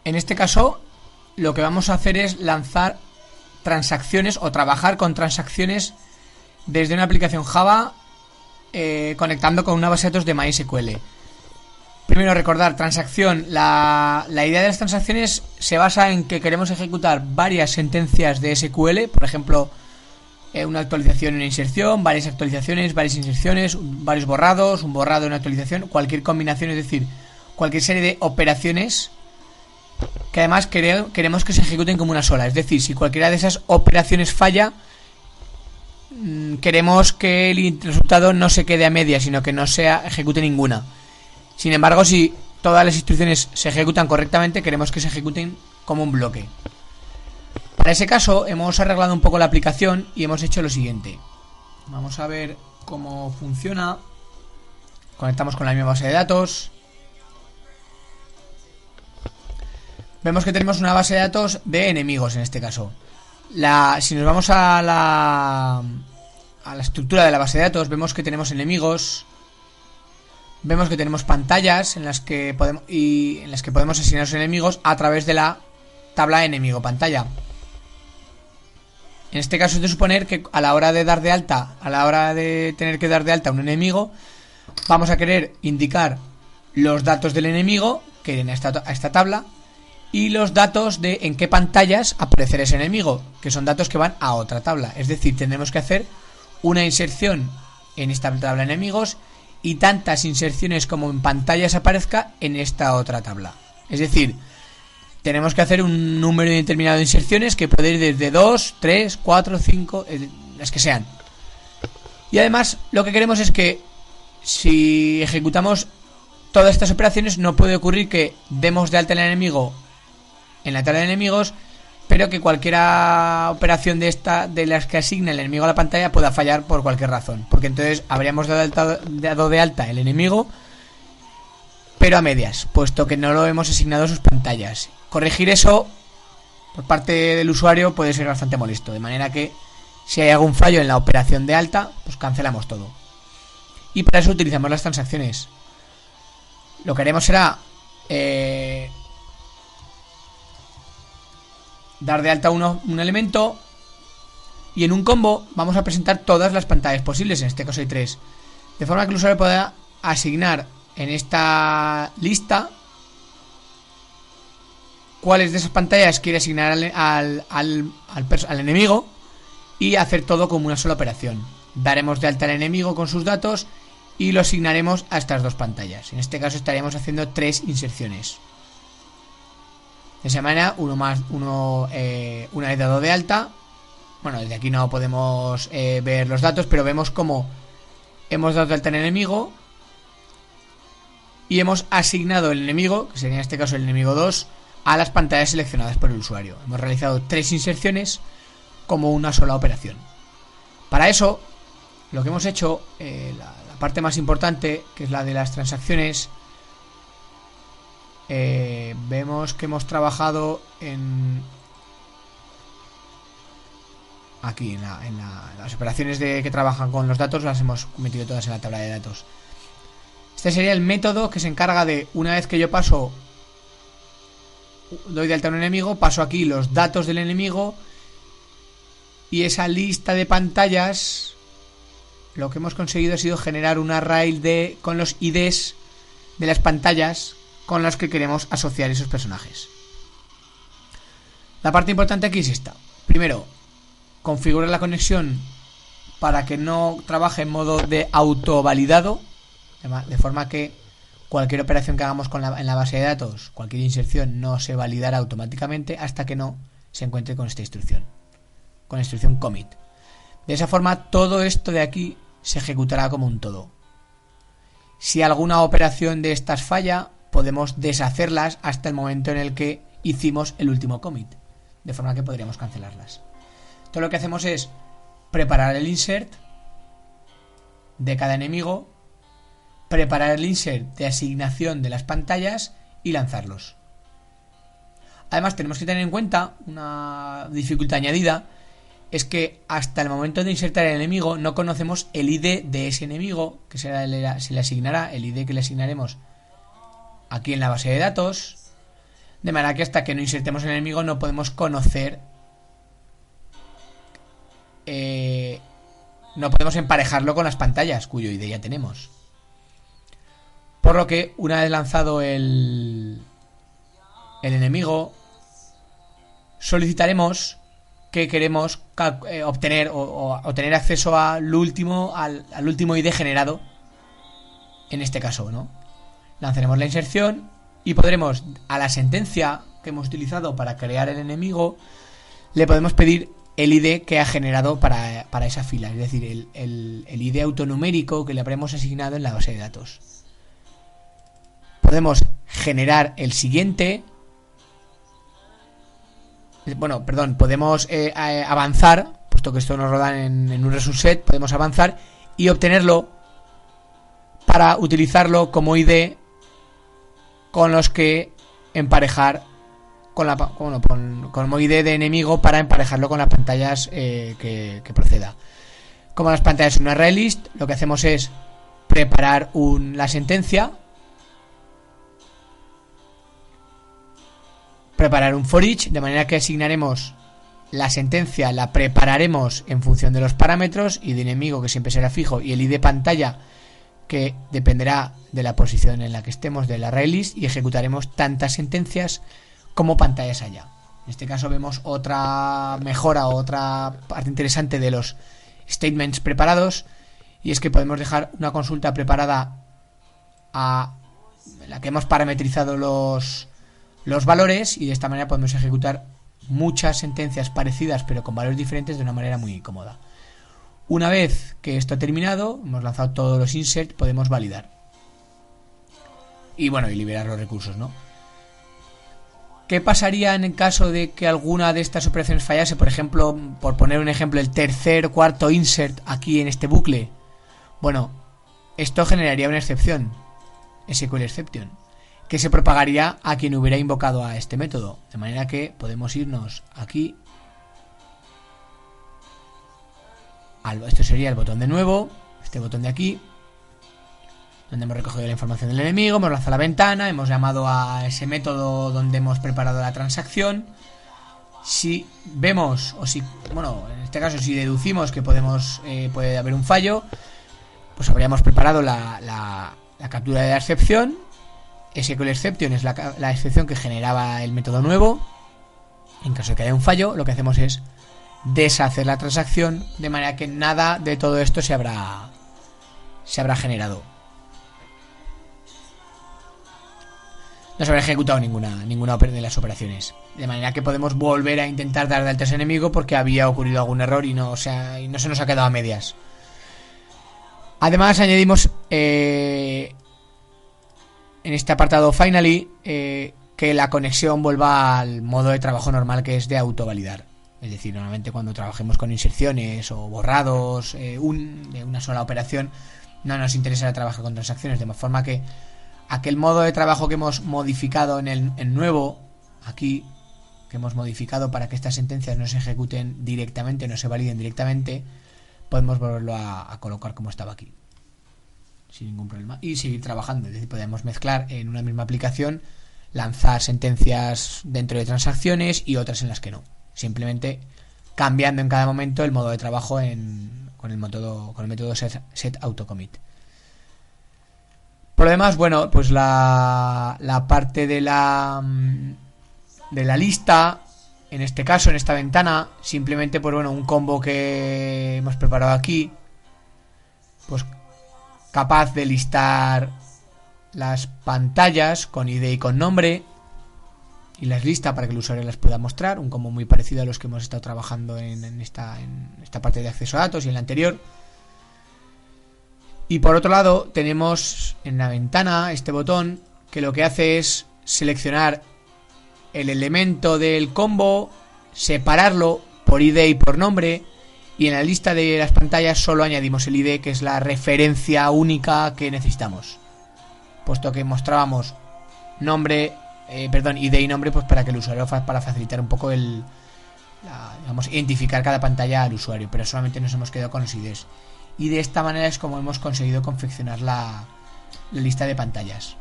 En este caso, lo que vamos a hacer es lanzar transacciones o trabajar con transacciones desde una aplicación Java conectando con una base de datos de MySQL. Primero recordar, transacción. La idea de las transacciones se basa en que queremos ejecutar varias sentencias de SQL, por ejemplo, una actualización y una inserción, varias actualizaciones, varias inserciones, varios borrados, un borrado y una actualización, cualquier combinación, es decir, cualquier serie de operaciones que además queremos que se ejecuten como una sola. Es decir, si cualquiera de esas operaciones falla, queremos que el resultado no se quede a media, sino que no se ejecute ninguna. Sin embargo, si todas las instrucciones se ejecutan correctamente, queremos que se ejecuten como un bloque. Para ese caso hemos arreglado un poco la aplicación y hemos hecho lo siguiente. Vamos a ver cómo funciona. Conectamos con la misma base de datos. Vemos que tenemos una base de datos de enemigos en este caso. Si nos vamos a la estructura de la base de datos, vemos que tenemos enemigos. Vemos que tenemos pantallas en las que podemos asignar a los enemigos a través de la tabla enemigo pantalla. En este caso es de suponer que a la hora de tener que dar de alta a un enemigo, vamos a querer indicar los datos del enemigo que vienen a esta tabla y los datos de en qué pantallas aparecerá ese enemigo, que son datos que van a otra tabla. Es decir, tendremos que hacer una inserción en esta tabla de enemigos y tantas inserciones como en pantallas aparezca en esta otra tabla. Es decir, tenemos que hacer un número indeterminado de inserciones que puede ir desde 2, 3, 4, 5, las que sean. Y además lo que queremos es que si ejecutamos todas estas operaciones no puede ocurrir que demos de alta al enemigo en la tabla de enemigos, pero que cualquier operación de las que asigna el enemigo a la pantalla pueda fallar por cualquier razón, porque entonces habríamos dado de alta el enemigo pero a medias, puesto que no lo hemos asignado a sus pantallas. Corregir eso por parte del usuario puede ser bastante molesto, de manera que si hay algún fallo en la operación de alta, pues cancelamos todo. Y para eso utilizamos las transacciones. Lo que haremos será dar de alta un elemento y en un combo vamos a presentar todas las pantallas posibles, en este caso hay 3, de forma que el usuario pueda asignar en esta lista cuáles de esas pantallas quiere asignar al enemigo y hacer todo como una sola operación. Daremos de alta al enemigo con sus datos y lo asignaremos a estas dos pantallas. En este caso estaríamos haciendo 3 inserciones. De esa manera, una vez dado de alta, bueno, desde aquí no podemos ver los datos, pero vemos cómo hemos dado de alta al enemigo y hemos asignado el enemigo, que sería en este caso el enemigo 2, a las pantallas seleccionadas por el usuario. Hemos realizado 3 inserciones como una sola operación. Para eso, lo que hemos hecho, la parte más importante, que es la de las transacciones, vemos que hemos trabajado aquí en las operaciones que trabajan con los datos, las hemos metido todas en la tabla de datos. Este sería el método que se encarga de, una vez que yo doy de alta a un enemigo, paso aquí los datos del enemigo y esa lista de pantallas. Lo que hemos conseguido ha sido generar un array con los IDs de las pantallas con las que queremos asociar esos personajes. La parte importante aquí es esta. Primero, configurar la conexión para que no trabaje en modo de autovalidado, de forma que cualquier operación que hagamos en la base de datos, cualquier inserción, no se validará automáticamente hasta que no se encuentre con esta instrucción, con la instrucción commit. De esa forma, todo esto de aquí se ejecutará como un todo. Si alguna operación de estas falla, podemos deshacerlas hasta el momento en el que hicimos el último commit, de forma que podríamos cancelarlas. Todo lo que hacemos es preparar el insert de cada enemigo, preparar el insert de asignación de las pantallas y lanzarlos. Además, tenemos que tener en cuenta una dificultad añadida, es que hasta el momento de insertar el enemigo no conocemos el ID de ese enemigo, que se le asignará, el ID que le asignaremos aquí en la base de datos. De manera que hasta que no insertemos el enemigo no podemos conocer, no podemos emparejarlo con las pantallas cuyo ID ya tenemos. Por lo que una vez lanzado el enemigo, solicitaremos que queremos obtener o tener acceso al último ID generado. En este caso, ¿no? Lanzaremos la inserción y podremos, a la sentencia que hemos utilizado para crear el enemigo, le podemos pedir el ID que ha generado para esa fila, es decir, el ID autonumérico que le habremos asignado en la base de datos. Podemos generar el siguiente. Bueno, perdón, podemos avanzar, puesto que esto nos lo dan en un resource set, podemos avanzar y obtenerlo para utilizarlo como ID con los que emparejar como ID de enemigo para emparejarlo con las pantallas que proceda. Como las pantallas son una array list, lo que hacemos es preparar la sentencia, preparar un for each, de manera que asignaremos la sentencia, la prepararemos en función de los parámetros, y de enemigo, que siempre será fijo, y el ID pantalla, que dependerá de la posición en la que estemos del array list, y ejecutaremos tantas sentencias como pantallas haya. En este caso vemos otra mejora, otra parte interesante de los statements preparados, y es que podemos dejar una consulta preparada a la que hemos parametrizado los valores, y de esta manera podemos ejecutar muchas sentencias parecidas pero con valores diferentes de una manera muy cómoda. Una vez que esto ha terminado, hemos lanzado todos los insert, podemos validar y liberar los recursos, ¿no? ¿Qué pasaría en el caso de que alguna de estas operaciones fallase? Por ejemplo, por poner un ejemplo, el tercer o cuarto insert aquí en este bucle. Bueno, esto generaría una excepción, SQL exception, que se propagaría a quien hubiera invocado a este método. De manera que podemos irnos aquí. Esto sería el botón de nuevo, este botón de aquí, donde hemos recogido la información del enemigo, hemos lanzado la ventana, hemos llamado a ese método donde hemos preparado la transacción. Si vemos, en este caso si deducimos que puede haber un fallo, pues habríamos preparado la captura de la excepción. SQL exception es la excepción que generaba el método nuevo. En caso de que haya un fallo, lo que hacemos es deshacer la transacción, de manera que nada de todo esto se habrá generado. No se habrá ejecutado ninguna de las operaciones. De manera que podemos volver a intentar dar de alta a ese enemigo porque había ocurrido algún error y no se nos ha quedado a medias. Además añadimos en este apartado finally que la conexión vuelva al modo de trabajo normal, que es de autovalidar. Es decir, normalmente cuando trabajemos con inserciones o borrados de una sola operación, no nos interesa trabajar con transacciones, de forma que aquel modo de trabajo que hemos modificado en el nuevo, aquí, que hemos modificado para que estas sentencias no se ejecuten directamente, no se validen directamente, podemos volverlo a colocar como estaba aquí, sin ningún problema, y seguir trabajando. Es decir, podemos mezclar en una misma aplicación, lanzar sentencias dentro de transacciones y otras en las que no, simplemente cambiando en cada momento el modo de trabajo con el método set autocommit. Por lo demás, pues la parte de la lista, en este caso, en esta ventana, simplemente un combo que hemos preparado aquí, pues capaz de listar las pantallas con ID y con nombre, y las lista para que el usuario las pueda mostrar, un combo muy parecido a los que hemos estado trabajando en esta parte de acceso a datos y en la anterior. Y por otro lado tenemos en la ventana este botón que lo que hace es seleccionar el elemento del combo, separarlo por ID y por nombre, y en la lista de las pantallas solo añadimos el ID, que es la referencia única que necesitamos, puesto que mostrábamos ID y nombre, pues para que el usuario, para facilitar un poco identificar cada pantalla al usuario, pero solamente nos hemos quedado con los IDs. Y de esta manera es como hemos conseguido confeccionar la lista de pantallas.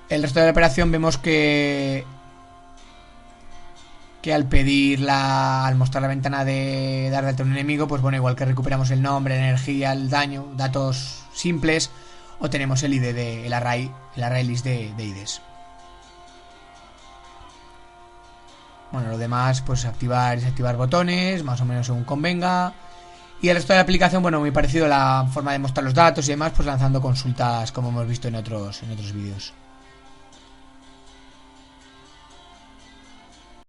el resto de la operación vemos que al mostrar la ventana de dar de alta a un enemigo, pues bueno, igual que recuperamos el nombre, la energía, el daño, datos simples, o tenemos el ID el array list de IDs. Bueno, lo demás, pues activar y desactivar botones, más o menos según convenga. Y el resto de la aplicación, bueno, muy parecido a la forma de mostrar los datos y demás, pues lanzando consultas como hemos visto en otros vídeos.